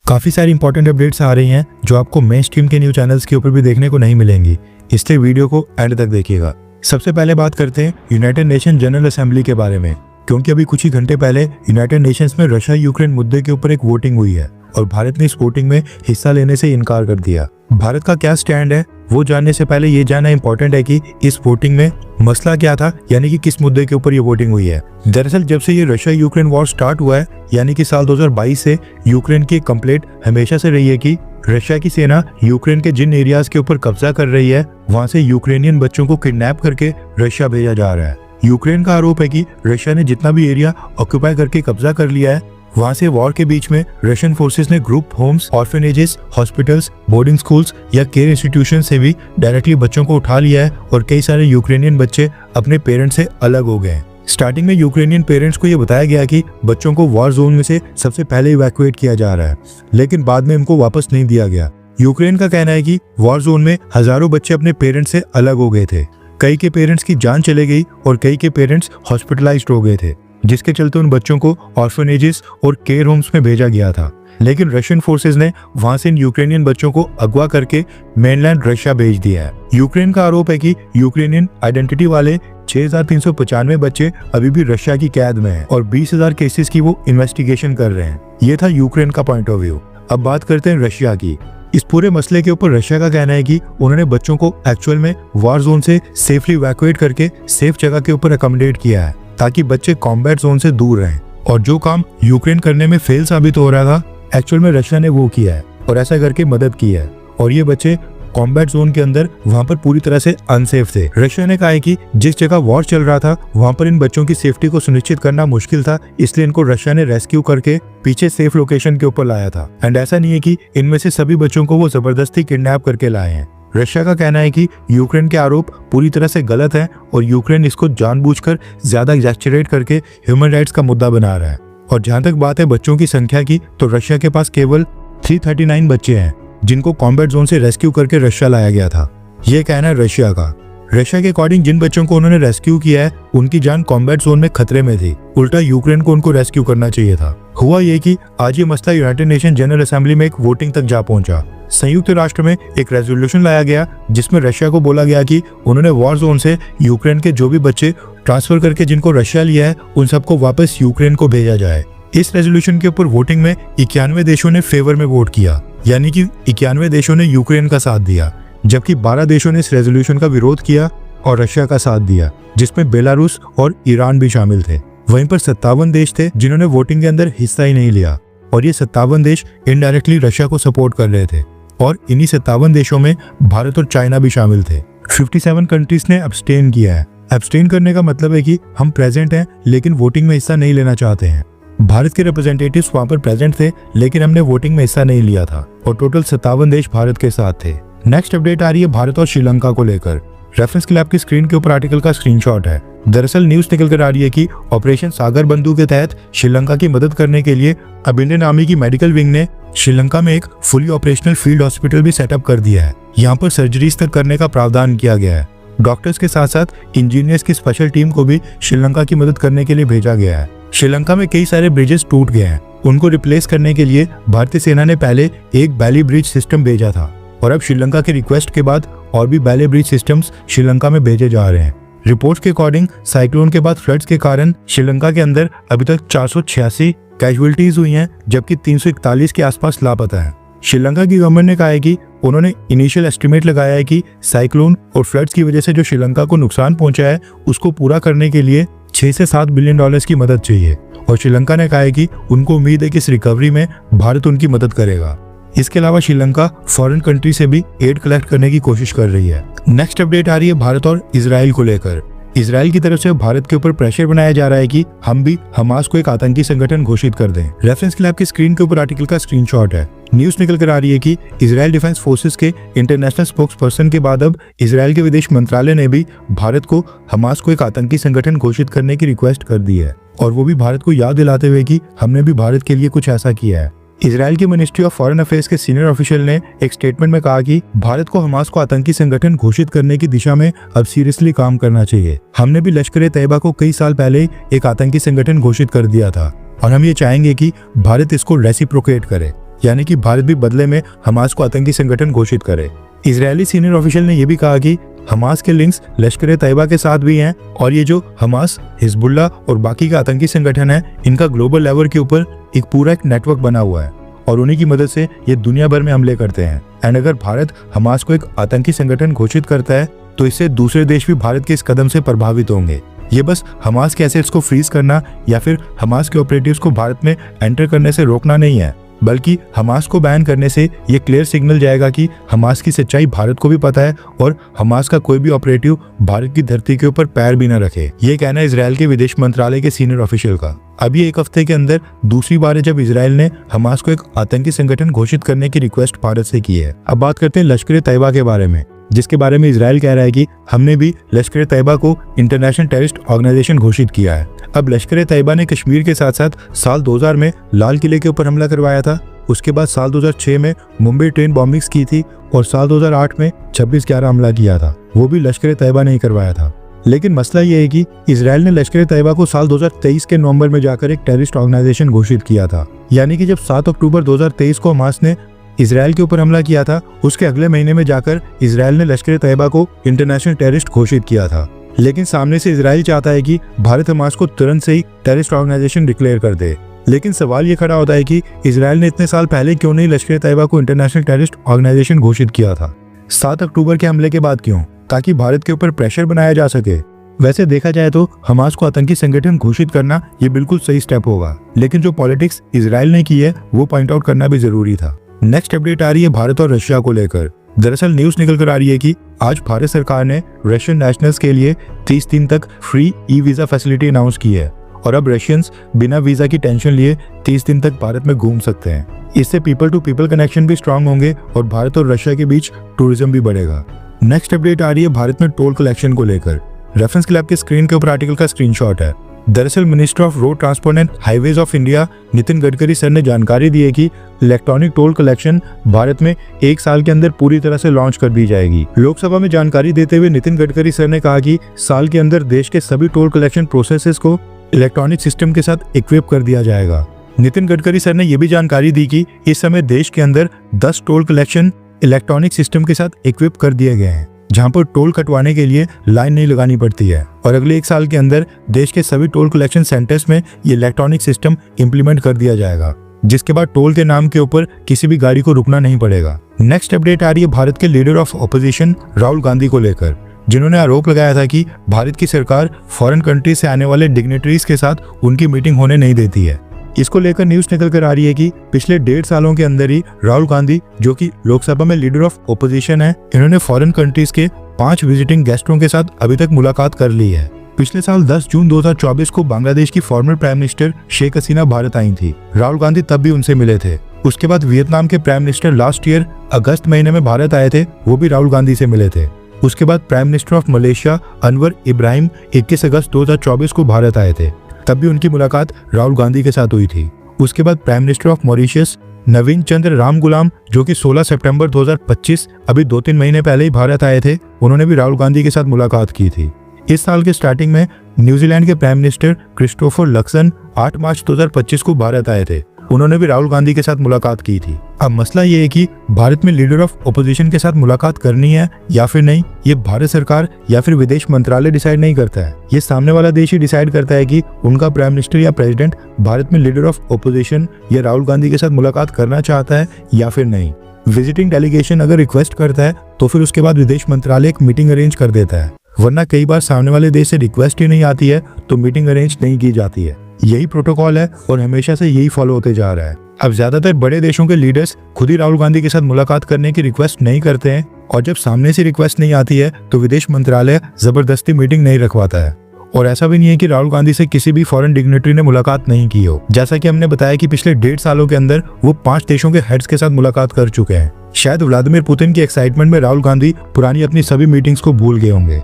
काफ़ी सारी important updates आ रही हैं जो आपको मेन स्ट्रीम के न्यूज़ चैनल्स के ऊपर भी देखने को नहीं मिलेंगी, इसलिए वीडियो को एंड तक देखिएगा। सबसे पहले बात करते हैं यूनाइटेड नेशन जनरल असेंबली के बारे में, क्योंकि अभी कुछ ही घंटे पहले यूनाइटेड नेशंस में रशिया यूक्रेन मुद्दे के ऊपर एक वोटिंग हुई है और भारत ने इस वोटिंग में हिस्सा लेने से इनकार कर दिया। भारत का क्या स्टैंड है वो जानने से पहले ये जानना इंपॉर्टेंट है कि इस वोटिंग में मसला क्या था, यानी कि किस मुद्दे के ऊपर ये वोटिंग हुई है। दरअसल जब से ये रशिया यूक्रेन वॉर स्टार्ट हुआ है, यानी कि साल 2022 से यूक्रेन की कंप्लेंट हमेशा से रही है कि रशिया की सेना यूक्रेन के जिन एरियाज के ऊपर कब्जा कर रही है वहां से यूक्रेनियन बच्चों को किडनैप करके रशिया भेजा जा रहा है। यूक्रेन का आरोप है कि रशिया ने जितना भी एरिया ऑक्यूपाई करके कब्जा कर लिया है वहां से वॉर के बीच में रशियन फोर्सेस ने group homes, orphanages, hospitals, boarding schools या केयर इंस्टीट्यूशन से भी डायरेक्टली बच्चों को उठा लिया है और कई सारे यूक्रेनियन बच्चे अपने पेरेंट्स से अलग हो गए। स्टार्टिंग में यूक्रेनियन पेरेंट्स को यह बताया गया कि बच्चों को वॉर जोन में से सबसे पहले इवैक्यूएट किया जा रहा है, लेकिन बाद में इनको वापस नहीं दिया गया। यूक्रेन का कहना है कि वॉर जोन में हजारों बच्चे अपने पेरेंट्स से अलग हो गए थे, कई के पेरेंट्स की जान चले गई और कई के पेरेंट्स हॉस्पिटलाइज्ड हो गए थे, जिसके चलते उन बच्चों को ऑर्फनेजेस और केयर होम्स में भेजा गया था। लेकिन रशियन फोर्सेस ने वहां से इन यूक्रेनियन बच्चों को अगवा करके मेनलैंड रशिया भेज दिया है। यूक्रेन का आरोप है कि यूक्रेनियन आइडेंटिटी वाले 6395 बच्चे अभी भी रशिया की कैद में हैं और 20,000 केसेस की वो इन्वेस्टिगेशन कर रहे हैं। ये था यूक्रेन का पॉइंट ऑफ व्यू। अब बात करते हैं रशिया की। इस पूरे मसले के ऊपर रशिया का कहना है कि उन्होंने बच्चों को एक्चुअल में वॉर जोन से सेफली इवैक्यूएट करके सेफ जगह के ऊपर अकोमोडेट किया है ताकि बच्चे कॉम्बैट जोन से दूर रहें। और जो काम यूक्रेन करने में फेल साबित हो रहा था, एक्चुअल में रशिया ने वो किया है और ऐसा करके मदद की है और ये बच्चे कॉम्बैट जोन के अंदर वहां पर पूरी तरह से अनसेफ थे। रशिया ने कहा है कि जिस जगह वॉर चल रहा था वहां पर इन बच्चों की सेफ्टी को सुनिश्चित करना मुश्किल था, इसलिए इनको रशिया ने रेस्क्यू करके पीछे सेफ लोकेशन के ऊपर लाया था। एंड ऐसा नहीं है कि इनमें से सभी बच्चों को वो जबरदस्ती किडनैप करके लाए हैं। रशिया का कहना है कि यूक्रेन के आरोप पूरी तरह से गलत है और यूक्रेन इसको जानबूझकर ज्यादा एग्जैजरेट करके ह्यूमन राइट्स का मुद्दा बना रहा है। और जहां तक बात है बच्चों की संख्या की, तो रशिया के पास केवल 339 बच्चे हैं जिनको कॉम्बैट जोन से रेस्क्यू करके रशिया लाया गया था। ये कहना है रशिया का। रशिया के अकॉर्डिंग जिन बच्चों को उन्होंने रेस्क्यू किया है उनकी जान कॉम्बैट जोन में खतरे में थी, उल्टा यूक्रेन को उनको रेस्क्यू करना चाहिए था। हुआ ये कि आज ये मसला यूनाइटेड नेशन जनरल असेंबली में एक वोटिंग तक जा पहुंचा। संयुक्त राष्ट्र में एक रेजोल्यूशन लाया गया जिसमें रशिया को बोला गया कि उन्होंने वॉर जोन से यूक्रेन के जो भी बच्चे ट्रांसफर करके जिनको रशिया लिया है उन सबको वापस यूक्रेन को भेजा जाए। इस रेजोल्यूशन के ऊपर वोटिंग में 91 देशों ने फेवर में वोट किया, यानी कि 91 देशों ने यूक्रेन का साथ दिया, जबकि 12 देशों ने इस रेजोल्यूशन का विरोध किया और रशिया का साथ दिया, जिसमें बेलारूस और ईरान भी शामिल थे। वहीं पर 57 देश थे जिन्होंने वोटिंग के अंदर हिस्सा ही नहीं लिया और ये 57 देश इनडायरेक्टली रशिया को सपोर्ट कर रहे थे और इन्हीं 57 देशों में भारत और चाइना भी शामिल थे। 57 कंट्रीज ने अब्सटेन किया है। अब्सटेन करने का मतलब है कि हम प्रेजेंट हैं लेकिन वोटिंग में हिस्सा नहीं लेना चाहते हैं। भारत के रिप्रेजेंटेटिव्स वहां पर प्रेजेंट थे लेकिन हमने वोटिंग में हिस्सा नहीं लिया था और टोटल 57 देश भारत के साथ थे। नेक्स्ट अपडेट आ रही है भारत और श्रीलंका को लेकर। रेफरेंस क्लैब की स्क्रीन के ऊपर आर्टिकल का स्क्रीनशॉट है। दरअसल न्यूज निकल कर आ रही है कि ऑपरेशन सागर बंधु के तहत श्रीलंका की मदद करने के लिए अब इंडियन आर्मी की मेडिकल विंग ने श्रीलंका में एक फुली ऑपरेशनल फील्ड हॉस्पिटल भी सेटअप कर दिया है। यहाँ पर सर्जरीज तक करने का प्रावधान किया गया है। डॉक्टर्स के साथ साथ इंजीनियर्स की स्पेशल टीम को भी श्रीलंका की मदद करने के लिए भेजा गया है। श्रीलंका में कई सारे ब्रिजेस टूट गए हैं, उनको रिप्लेस करने के लिए भारतीय सेना ने पहले एक बैली ब्रिज सिस्टम भेजा था और अब श्रीलंका के रिक्वेस्ट के बाद और भी बैली ब्रिज सिस्टम्स श्रीलंका में भेजे जा रहे हैं। रिपोर्ट्स के अकॉर्डिंग साइक्लोन के बाद फ्लड्स के कारण श्रीलंका के अंदर अभी तक 486 कैजुअलिटीज हुई हैं, जबकि 341 के आसपास लापता है। श्रीलंका की गवर्नमेंट ने कहा है कि उन्होंने इनिशियल एस्टिमेट लगाया है कि साइक्लोन और फ्लड्स की वजह से जो श्रीलंका को नुकसान पहुंचा है उसको पूरा करने के लिए 6 से 7 बिलियन डॉलर्स की मदद चाहिए और श्रीलंका ने कहा है कि उनको उम्मीद है कि इस रिकवरी में भारत उनकी मदद करेगा। इसके अलावा श्रीलंका फॉरेन कंट्री से भी एड कलेक्ट करने की कोशिश कर रही है। नेक्स्ट अपडेट आ रही है भारत और इजराइल को लेकर। इजराइल की तरफ से भारत के ऊपर प्रेशर बनाया जा रहा है कि हम भी हमास को एक आतंकी संगठन घोषित कर दें। रेफरेंस क्लैब की स्क्रीन के ऊपर आर्टिकल का स्क्रीनशॉट है। न्यूज निकल कर आ रही है कि इजराइल डिफेंस फोर्सेस के इंटरनेशनल स्पोक्स पर्सन के बाद अब इजराइल के विदेश मंत्रालय ने भी भारत को हमास को एक आतंकी संगठन घोषित करने की रिक्वेस्ट कर दी है और वो भी भारत को याद दिलाते हुए कि हमने भी भारत के लिए कुछ ऐसा किया है। इजराइल की मिनिस्ट्री ऑफ फॉरेन अफेयर्स के सीनियर ऑफिशियल ने एक स्टेटमेंट में कहा कि भारत को हमास को आतंकी संगठन घोषित करने की दिशा में अब सीरियसली काम करना चाहिए। हमने भी लश्कर तैयबा को कई साल पहले एक आतंकी संगठन घोषित कर दिया था और हम ये चाहेंगे कि भारत इसको रेसिप्रोकेट करे। यानी कि भारत भी बदले में हमास को आतंकी संगठन घोषित करे। इजरायली सीनियर ऑफिशियल ने यह भी कहा कि हमास के लिंक्स लश्कर तैयबा के साथ भी हैं और ये जो हमास, हिजबुल्लाह और बाकी का आतंकी संगठन है, इनका ग्लोबल लेवल के ऊपर एक पूरा एक नेटवर्क बना हुआ है और उन्हीं की मदद से ये दुनिया भर में हमले करते हैं। एंड अगर भारत हमास को एक आतंकी संगठन घोषित करता है तो इससे दूसरे देश भी भारत के इस कदम से प्रभावित होंगे। ये बस हमास के एसेट्स को फ्रीज करना या फिर हमास के ऑपरेटिव्स को भारत में एंटर करने से रोकना नहीं है, बल्कि हमास को बैन करने से ये क्लियर सिग्नल जाएगा कि हमास की सच्चाई भारत को भी पता है और हमास का कोई भी ऑपरेटिव भारत की धरती के ऊपर पैर भी न रखे। ये कहना है इजराइल के विदेश मंत्रालय के सीनियर ऑफिशियल का। अभी एक हफ्ते के अंदर दूसरी बार है जब इजराइल ने हमास को एक आतंकी संगठन घोषित करने की रिक्वेस्ट भारत से की है। अब बात करते हैं लश्कर तैयबा के बारे में, जिसके बारे में इजराइल कह रहा है कि हमने भी लश्कर तैयबा को इंटरनेशनल टेररिस्ट ऑर्गेनाइजेशन घोषित किया है। अब लश्कर तैयबा ने कश्मीर के साथ साथ साल 2000 में लाल किले के ऊपर हमला करवाया था, उसके बाद साल 2006 में मुंबई ट्रेन बॉम्बिंग्स की थी और साल 2008 में 26/11 हमला किया था, वो भी लश्कर तैयबा ने ही करवाया था। लेकिन मसला ये है कि इजराइल ने लश्कर तैयबा को साल 2023 के नवंबर में जाकर एक टेररिस्ट ऑर्गेनाइजेशन घोषित किया था। यानी कि जब 7 अक्टूबर 2023 को हमास ने इजराइल के ऊपर हमला किया था, उसके अगले महीने में जाकर इजराइल ने लश्कर तैयबा को इंटरनेशनल टेररिस्ट घोषित किया था। लेकिन सामने से इजराइल चाहता है कि भारत हमास को तुरंत से ही टेररिस्ट ऑर्गेनाइजेशन डिक्लेयर कर दे। लेकिन सवाल ये खड़ा होता है कि इजराइल ने इतने साल पहले क्यों नहीं लश्कर तैयबा को इंटरनेशनल टेररिस्ट ऑर्गेनाइजेशन घोषित किया था? 7 अक्टूबर के हमले के बाद क्यों? ताकि भारत के ऊपर प्रेशर बनाया जा सके। वैसे देखा जाए तो हमास को आतंकी संगठन घोषित करना ये बिल्कुल सही स्टेप होगा, लेकिन जो पॉलिटिक्स इजराइल ने की है वो पॉइंट आउट करना भी जरूरी था। नेक्स्ट अपडेट आ रही है भारत और रशिया को लेकर। दरअसल न्यूज निकल कर आ रही है कि आज भारत सरकार ने रशियन नेशनल्स के लिए 30 दिन तक free e visa facility announce की है और अब रशियंस बिना वीजा की टेंशन लिए 30 दिन तक भारत में घूम सकते हैं। इससे पीपल टू पीपल कनेक्शन भी स्ट्रांग होंगे और भारत और रशिया के बीच टूरिज्म भी बढ़ेगा। नेक्स्ट अपडेट आ रही है भारत में टोल कलेक्शन को लेकर। रेफरेंस क्लैब के स्क्रीन के ऊपर आर्टिकल का स्क्रीनशॉट है। दरअसल minister of road transport and highways of India Nitin Gadkari sir ने जानकारी दी है कि इलेक्ट्रॉनिक टोल कलेक्शन भारत में 1 साल के अंदर पूरी तरह से लॉन्च कर दी जाएगी। लोकसभा में जानकारी देते हुए नितिन गडकरी सर ने कहा कि साल के अंदर देश के सभी टोल कलेक्शन प्रोसेसेस को इलेक्ट्रॉनिक सिस्टम के साथ इक्विप कर दिया जाएगा। नितिन गडकरी सर ने यह भी जानकारी दी कि इस समय देश के अंदर 10 टोल कलेक्शन इलेक्ट्रॉनिक सिस्टम के साथ इक्विप कर दिए गए हैं, जहां पर टोल कटवाने के लिए लाइन नहीं लगानी पड़ती है और अगले 1 साल के अंदर देश के सभी टोल कलेक्शन सेंटर्स में ये इलेक्ट्रॉनिक सिस्टम इंप्लीमेंट कर दिया जाएगा, जिसके बाद टोल के नाम के ऊपर किसी भी गाड़ी को रुकना नहीं पड़ेगा। नेक्स्ट अपडेट आ रही है भारत के leader of opposition Rahul Gandhi को लेकर, जिन्होंने आरोप लगाया था कि भारत की सरकार फॉरेन कंट्री से आने वाले डिग्नेटरीज के साथ उनकी मीटिंग होने नहीं देती है। इसको लेकर न्यूज निकल कर आ रही है कि पिछले 1.5 सालों के अंदर ही राहुल गांधी, जो कि लोकसभा में लीडर ऑफ ऑपोजिशन है, इन्होंने फॉरेन कंट्रीज के 5 विजिटिंग गेस्टों के साथ अभी तक मुलाकात कर ली है। पिछले साल 10 जून 2024 को बांग्लादेश की former prime minister Sheikh Hasina Bharat आई थी। राहुल गांधी तब भी उनसे मिले थे। उसके बाद वियतनाम के प्राइम मिनिस्टर लास्ट ईयर अगस्त महीने में भारत आए थे, वो भी राहुल गांधी से मिले थे। उसके बाद prime minister of Malaysia Anwar Ibrahim 21 अगस्त 2024 को भारत आए थे, तब भी उनकी मुलाकात राहुल गांधी के साथ हुई थी। उसके बाद प्राइम मिनिस्टर ऑफ मॉरिशस नवीन चंद्र रामगुलाम, जो कि 16 सितंबर 2025 अभी 2-3 महीने पहले ही भारत आए थे, उन्होंने भी राहुल गांधी के साथ मुलाकात की थी। इस साल के स्टार्टिंग में न्यूजीलैंड के प्राइम मिनिस्टर क्रिस्टोफर लक्सन 8 मार्च 2025 को भारत आए थे, उन्होंने भी राहुल गांधी के साथ मुलाकात की थी। अब मसला ये है कि भारत में लीडर ऑफ ऑपोजिशन के साथ मुलाकात करनी है या फिर नहीं, ये भारत सरकार या फिर विदेश मंत्रालय डिसाइड नहीं करता है। ये सामने वाला देश ही डिसाइड करता है कि उनका प्राइम मिनिस्टर या प्रेसिडेंट भारत में लीडर ऑफ ऑपोजिशन या राहुल गांधी के साथ मुलाकात करना चाहता है या फिर नहीं। विजिटिंग डेलीगेशन अगर रिक्वेस्ट करता है तो फिर उसके बाद विदेश मंत्रालय एक मीटिंग अरेंज कर देता है, वरना कई बार सामने वाले देश से रिक्वेस्ट ही नहीं आती है तो मीटिंग अरेंज नहीं की जाती है। यही प्रोटोकॉल है और हमेशा से यही फॉलो होते जा रहा है। अब ज्यादातर बड़े देशों के लीडर्स खुद ही राहुल गांधी के साथ मुलाकात करने की रिक्वेस्ट नहीं करते हैं और जब सामने से रिक्वेस्ट नहीं आती है तो विदेश मंत्रालय जबरदस्ती मीटिंग नहीं रखवाता है। और ऐसा भी नहीं है कि राहुल गांधी से किसी भी फॉरेन डिग्नेटरी ने मुलाकात नहीं की हो। जैसा कि हमने बताया कि पिछले 1.5 सालों के अंदर वो 5 देशों के हेड्स के साथ मुलाकात कर चुके हैं। शायद व्लादिमीर पुतिन की एक्साइटमेंट में राहुल गांधी पुरानी अपनी सभी मीटिंग्स को भूल गए होंगे।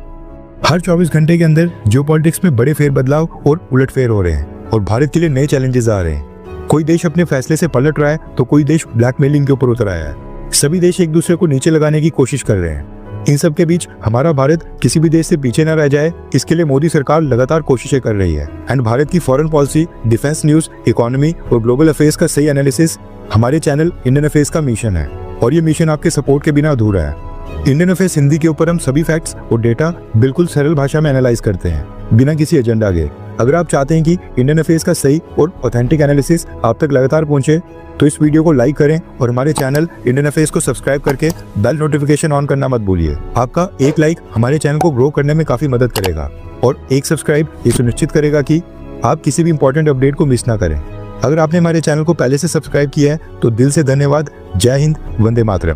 हर 24 घंटे के अंदर जियोपॉलिटिक्स में बड़े फेरबदलाव और उलटफेर हो रहे हैं और भारत के लिए नए चैलेंजेस आ रहे हैं। कोई देश अपने फैसले से पलट रहा है तो कोई देश ब्लैकमेलिंग के ऊपर उतर आया है। सभी देश एक दूसरे को नीचे लगाने की कोशिश कर रहे हैं। इन सब के बीच हमारा भारत किसी भी देश से पीछे न रह जाए, इसके लिए मोदी सरकार लगातार कोशिशें कर रही है। एंड भारत की foreign policy, defence news, economy और ग्लोबल अफेयर्स का सही एनालिसिस हमारे चैनल इंडियन अफेयर्स का मिशन है और ये मिशन आपके सपोर्ट के बिना अधूरा है। इंडियन अफेयर्स हिंदी के ऊपर हम सभी फैक्ट्स और डेटा बिल्कुल सरल भाषा में एनालाइज करते हैं बिना किसी एजेंडा के। अगर आप चाहते हैं कि इंडियन अफेयर्स का सही और ऑथेंटिक एनालिसिस आप तक लगातार पहुंचे तो इस वीडियो को लाइक करें और हमारे चैनल इंडियन अफेयर्स को सब्सक्राइब करके बेल नोटिफिकेशन ऑन करना मत भूलिए। आपका एक लाइक हमारे चैनल को ग्रो करने में काफी मदद करेगा और एक सब्सक्राइब ये सुनिश्चित करेगा कि आप किसी भी इंपॉर्टेंट अपडेट को मिस ना करें। अगर आपने हमारे चैनल को पहले से सब्सक्राइब किया है तो दिल से धन्यवाद। जय हिंद, वंदे मातरम।